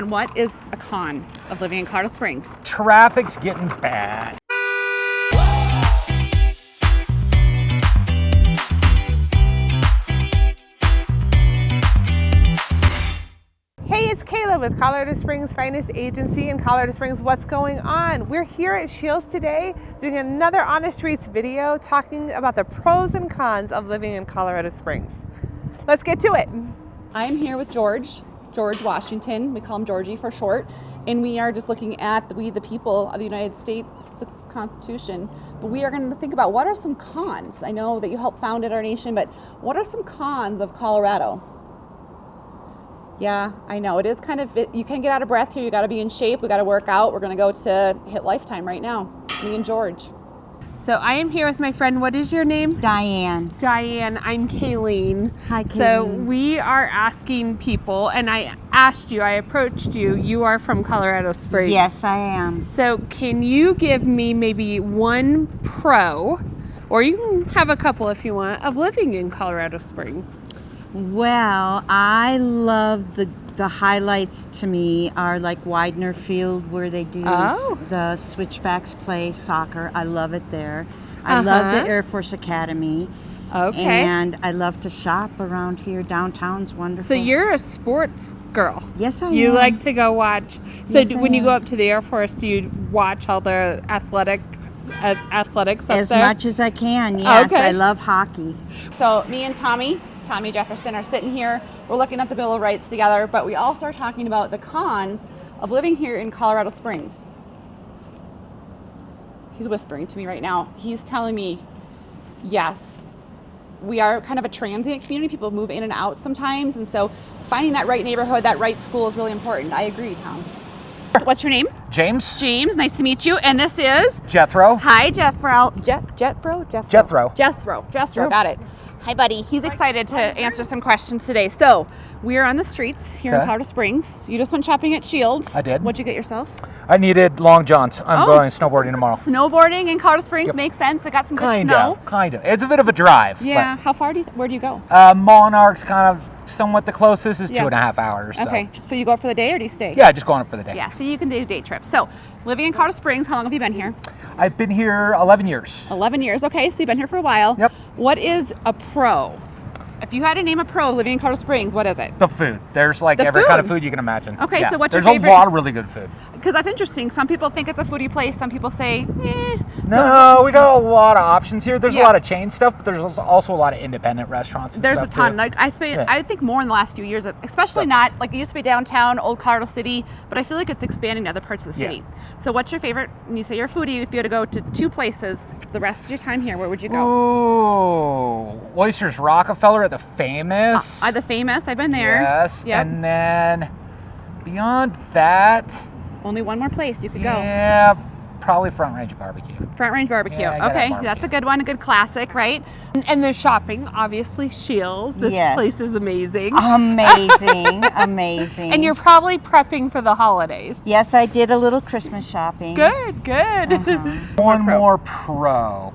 John, what is a con of living in Colorado Springs? Traffic's getting bad. Hey, it's Kayla with Colorado Springs Finest Agency in Colorado Springs. What's going on? We're here at Shields today doing another On the Streets video talking about the pros and cons of living in Colorado Springs. Let's get to it. I'm here with George Washington. We call him Georgie for short. And we are just looking at we the people of the United States, the Constitution. But we are going to think about what are some cons. I know that you helped founded our nation, but what are some cons of Colorado? Yeah, I know. It is kind of, you can get out of breath here. You got to be in shape. We got to work out. We're going to go to Hit Lifetime right now, me and George. So I am here with my friend. What is your name? Diane. Diane. I'm Kayleen. Hi, Kayleen. So we are asking people, and I approached you. You are from Colorado Springs. Yes, I am. So can you give me maybe one pro, or you can have a couple if you want, of living in Colorado Springs? Well, I love the highlights to me are like Widener Field where they do the Switchbacks play soccer. I love it there. I love the Air Force Academy. Okay. And I love to shop around here. Downtown's wonderful. So you're a sports girl. Yes, I am. You like to go watch. So Yes, when you I go am. up to the Air Force, do you watch all the athletics up As there? much as I can, yes. Okay. I love hockey. So me and Tommy Jefferson are sitting here. We're looking at the Bill of Rights together, but we also are talking about the cons of living here in Colorado Springs. He's whispering to me right now. He's telling me, yes, we are kind of a transient community. People move in and out sometimes, and so finding that right neighborhood, that right school is really important. I agree, Tom. So what's your name? James? James, nice to meet you. And this is? Jethro? Hi, Jethro. Jethro, got it. Hi, buddy. He's excited to answer some questions today. So, we are on the streets here in Colorado Springs. You just went shopping at Shields. I did. What'd you get yourself? I needed long johns. I'm going snowboarding tomorrow. Snowboarding in Colorado Springs makes sense. It got some good snow. Kind of. It's a bit of a drive. Yeah. How far where do you go? Monarch's kind of somewhat the closest is 2.5 hours. So. Okay. So you go up for the day or do you stay? Yeah, just going up for the day. Yeah. So you can do day trips. So, living in Colorado Springs, how long have you been here? I've been here 11 years. 11 years. Okay. So you've been here for a while. Yep. What is a pro? If you had to name a pro living in Colorado Springs, what is it? The food. There's like every kind of food you can imagine. Okay, yeah. so what's your favorite? favorite? There's a lot of really good food. Because that's interesting. Some people think it's a foodie place. Some people say, eh. No, we got a lot of options here. There's a lot of chain stuff, but there's also a lot of independent restaurants and There's stuff a ton. too. Like I think more in the last few years, especially not like it used to be downtown, old Colorado City, but I feel like it's expanding to other parts of the city. So what's your favorite, when you say you're a foodie, if you had to go to two places the rest of your time here, where would you go? Ooh, Oysters Rockefeller at the Famous. The Famous, I've been there. Yes, Yep. and then beyond that, Only one more place you could go. yeah, probably Front Range Barbecue. Front Range Barbecue. Yeah, I gotta okay, have barbecue. that's a good one, a good classic, right? And the shopping, obviously Shields. This place is amazing. Amazing, amazing. And you're probably prepping for the holidays. Yes, I did a little Christmas shopping. Good. One more pro.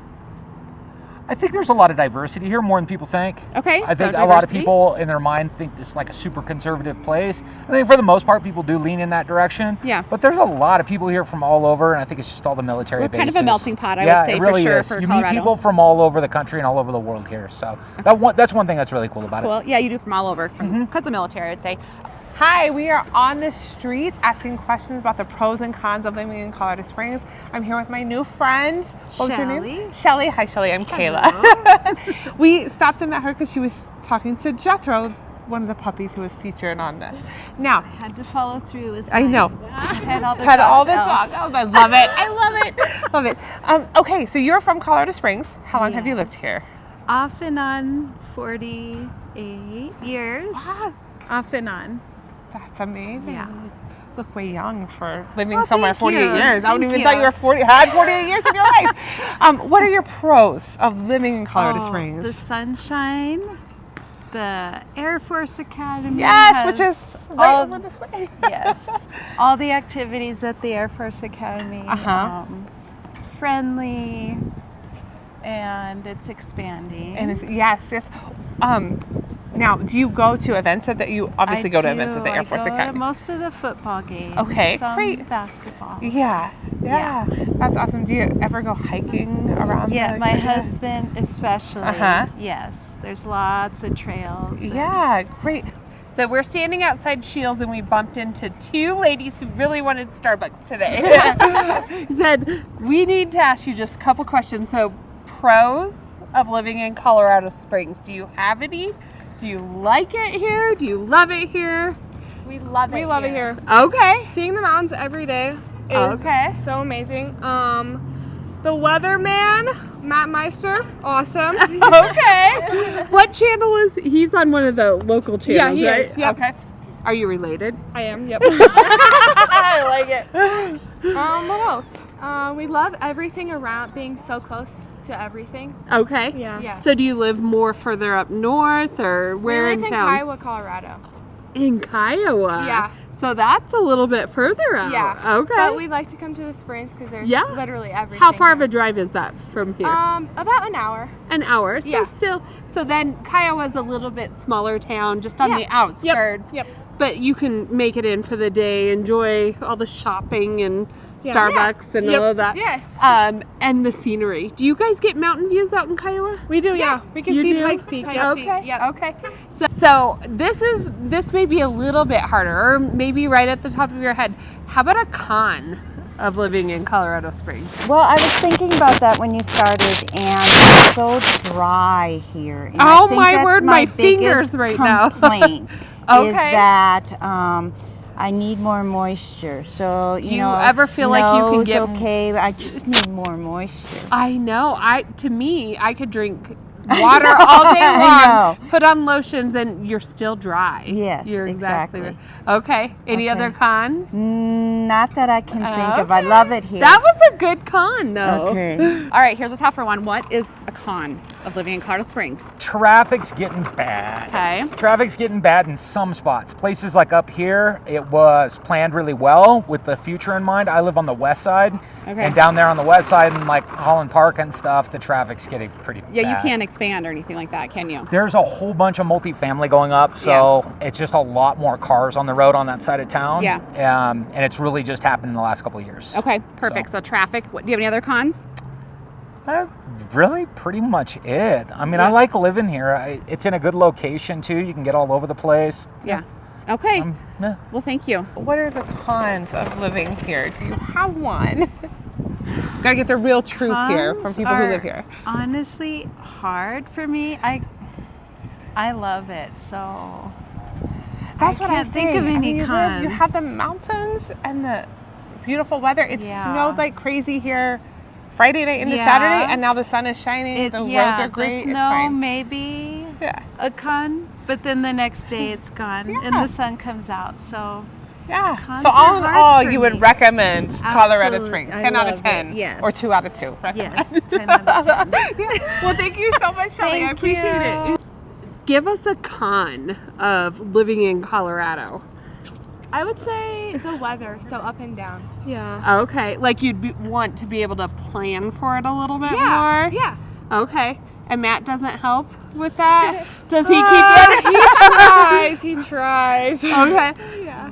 I think there's a lot of diversity here, more than people think. Okay, I think so a lot of diversity. people in their mind think this is like a super conservative place. I think for the most part, people do lean in that direction. Yeah. But there's a lot of people here from all over, and I think it's just all the military We're bases. kind of a melting pot, I yeah, would say, it really for sure, is. for You Colorado. meet people from all over the country and all over the world here. So that's one thing that's really cool about it. Well, yeah, you do from all over, because of the military, I'd say. Hi, we are on the streets asking questions about the pros and cons of living in Colorado Springs. I'm here with my new friend. What was your name? Shelly. Hi, Shelly. I'm Kayla. We stopped and met her because she was talking to Jethro, one of the puppies who was featured on this. Now, Had to follow through with I know. Had all the Had all the dogs dogs. I love it. I love it. Love it. Okay, so you're from Colorado Springs. How long have you lived here? off and on 48 years. Wow. Off and on. That's amazing. Yeah. Look way young for living Oh, somewhere thank 48 you. years. I wouldn't Thank even thought you you. had 48 years in your life. What are your pros of living in Colorado Springs? The sunshine, the Air Force Academy. Yes, which has is right all- over this way. Yes. All the activities at the Air Force Academy. Uh-huh. It's friendly and it's expanding. And it's, yes. Now, Now, do you go to events at you obviously go to events at the Air Force I go Academy? to most of the football games. Okay, some great. Basketball. Yeah. That's awesome. Do you ever go hiking around? Yeah, the my area? husband especially. Uh-huh. Yes, there's lots of trails. and- Yeah, great. So we're standing outside Shields and we bumped into two ladies who really wanted Starbucks today. He said, we need to ask you just a couple questions. So pros of living in Colorado Springs. Do you have any? Do you like it here? Do you love it here? We love it here. Okay. Seeing the mountains every day is Okay. so amazing. The weatherman, Matt Meister, awesome. Okay. What channel is he's on? One of the local channels, Yeah, he right? is, yep. Okay. Are you related? I am, yep. I like it. What else? We love everything around, being so close to everything. Okay. Yeah. So do you live more further up north or where we in live town? in Kiowa, Colorado. In Kiowa. Yeah. So that's a little bit further out. Yeah. Okay. But we like to come to the Springs because there's Yeah. literally everything. How far of here. a drive is that from here? About an hour. An hour. So Yeah. still. So then Kiowa's a little bit smaller town, just on the outskirts. Yep. But you can make it in for the day, enjoy all the shopping and Yeah. Starbucks and all of that. Yes. And the scenery. Do you guys get mountain views out in Kiowa? We do, yeah. We can You see do? Pikes Peak. Okay. Yeah. Okay. Yep. Okay. So this may be a little bit harder, or maybe right at the top of your head. How about a con of living in Colorado Springs? Well, I was thinking about that when you started, and it's so dry here. And Oh, I think my that's word, my my fingers biggest right now. complaint is Okay. that I need more moisture. So Do you ever feel like you can snow's get- okay? I just need more moisture. I know. To me, I could drink water all day I long, know. put on lotions, and you're still dry. Yes, you're exactly exactly. right. Okay. Any Okay. other cons? Not that I can think of. I love it here. That was a good con, though. Okay. All right, here's a tougher one. What is a con of living in Colorado Springs? Traffic's getting bad. Okay. Traffic's getting bad in some spots. Places like up here, it was planned really well with the future in mind. I live on the west side. Okay. And down there on the west side in like Holland Park and stuff, the traffic's getting pretty Yeah, you bad. can't expand or anything like that, can you? There's a whole bunch of multifamily going up, so it's just a lot more cars on the road on that side of town. Yeah. And it's really just happened in the last couple of years. Okay, perfect. So traffic. Do you have any other cons? That's really pretty much it. I mean, I like living here. It's in a good location, too. You can get all over the place. Yeah. Okay. Yeah. Well, thank you. What are the cons of living here? Do you have one? Gotta get the real truth here from Cons people who are live here. Honestly, hard for me. I love it, so That's I what can't I'm think saying. of any you cons. You have the mountains and the beautiful weather. It Yeah. snowed like crazy here Friday night into Yeah. Saturday, and now the sun is shining. The roads are great. The It's snow fine. maybe Yeah. a con, but then the next day it's gone and the sun comes out. So Yeah. Cons So are all in hard all, for you would me. recommend Colorado Absolutely. Springs. I 10 out of love 10. it. Yes. Or 2 out of 2. Recommend. yes, 10 out of 10. Well, thank you so much, Shelley. I Thank appreciate you. it. Give us a con of living in Colorado. I would say the weather, so up and down. Yeah. Okay. Like want to be able to plan for it a little bit Yeah. more? Yeah. Okay. And Matt doesn't help with that? Does he keep it? He tries. Okay. Yeah.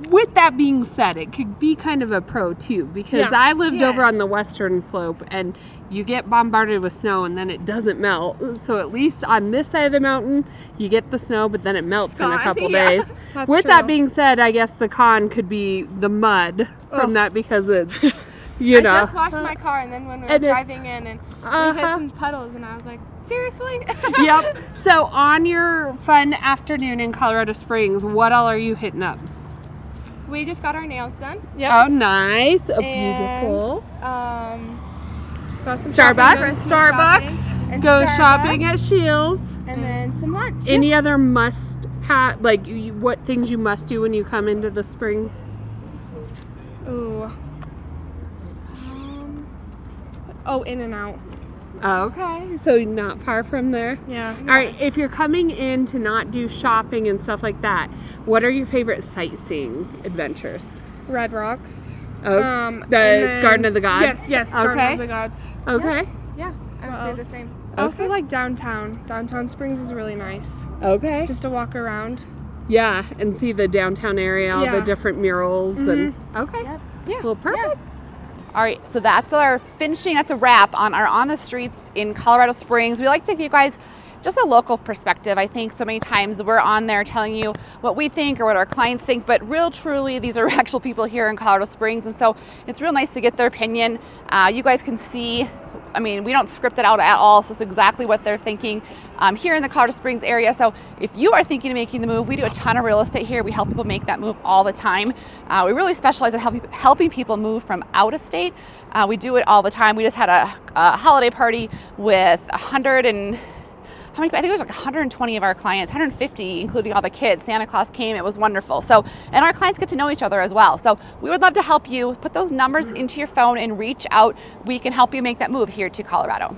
With that being said, it could be kind of a pro too, because Yeah. I lived Yes. over on the western slope, and you get bombarded with snow and then it doesn't melt. So at least on this side of the mountain, you get the snow, but then it melts in a gone. couple Yeah, days. that's With that true. being said, I guess the con could be the mud from Ugh. that, because it's, you I know. just washed my car, and then when we were And it's- driving in, and we hit Uh-huh. some puddles, and I was like, seriously? Yep. So on your fun afternoon in Colorado Springs, what all are you hitting up? We just got our nails done. Yep. Oh, nice. Oh, And, beautiful. just got some Starbucks? Christmas Starbucks. And Go Starbucks, shopping at Shields. and then some lunch. Any other must have, like, what things you must do when you come into the Springs? Ooh. Oh, In and Out. Okay, so not far from there. Yeah. All right, if you're coming in to not do shopping and stuff like that, what are your favorite sightseeing adventures? Red Rocks. Oh, and the then- Garden of the Gods? Yes, Garden Okay. of the Gods. Okay. Yeah, I would What say else? the same. I also like downtown. Downtown Springs is really nice. Okay. Just to walk around. Yeah, and see the downtown area, all the Yeah. different murals and okay. Yeah. Well, perfect. All right, so that's a wrap on our On the Streets in Colorado Springs. We like to give you guys just a local perspective. I think so many times we're on there telling you what we think or what our clients think, but real truly these are actual people here in Colorado Springs, and so it's real nice to get their opinion. You guys can see, I mean, we don't script it out at all, so it's exactly what they're thinking here in the Colorado Springs area. So if you are thinking of making the move, we do a ton of real estate here. We help people make that move all the time. We really specialize in helping people move from out of state. We do it all the time. We just had a holiday party with 100 and I think it was like 120 of our clients, 150, including all the kids. Santa Claus came. It was wonderful. So, and our clients get to know each other as well. So we would love to help you. Put those numbers into your phone and reach out. We can help you make that move here to Colorado.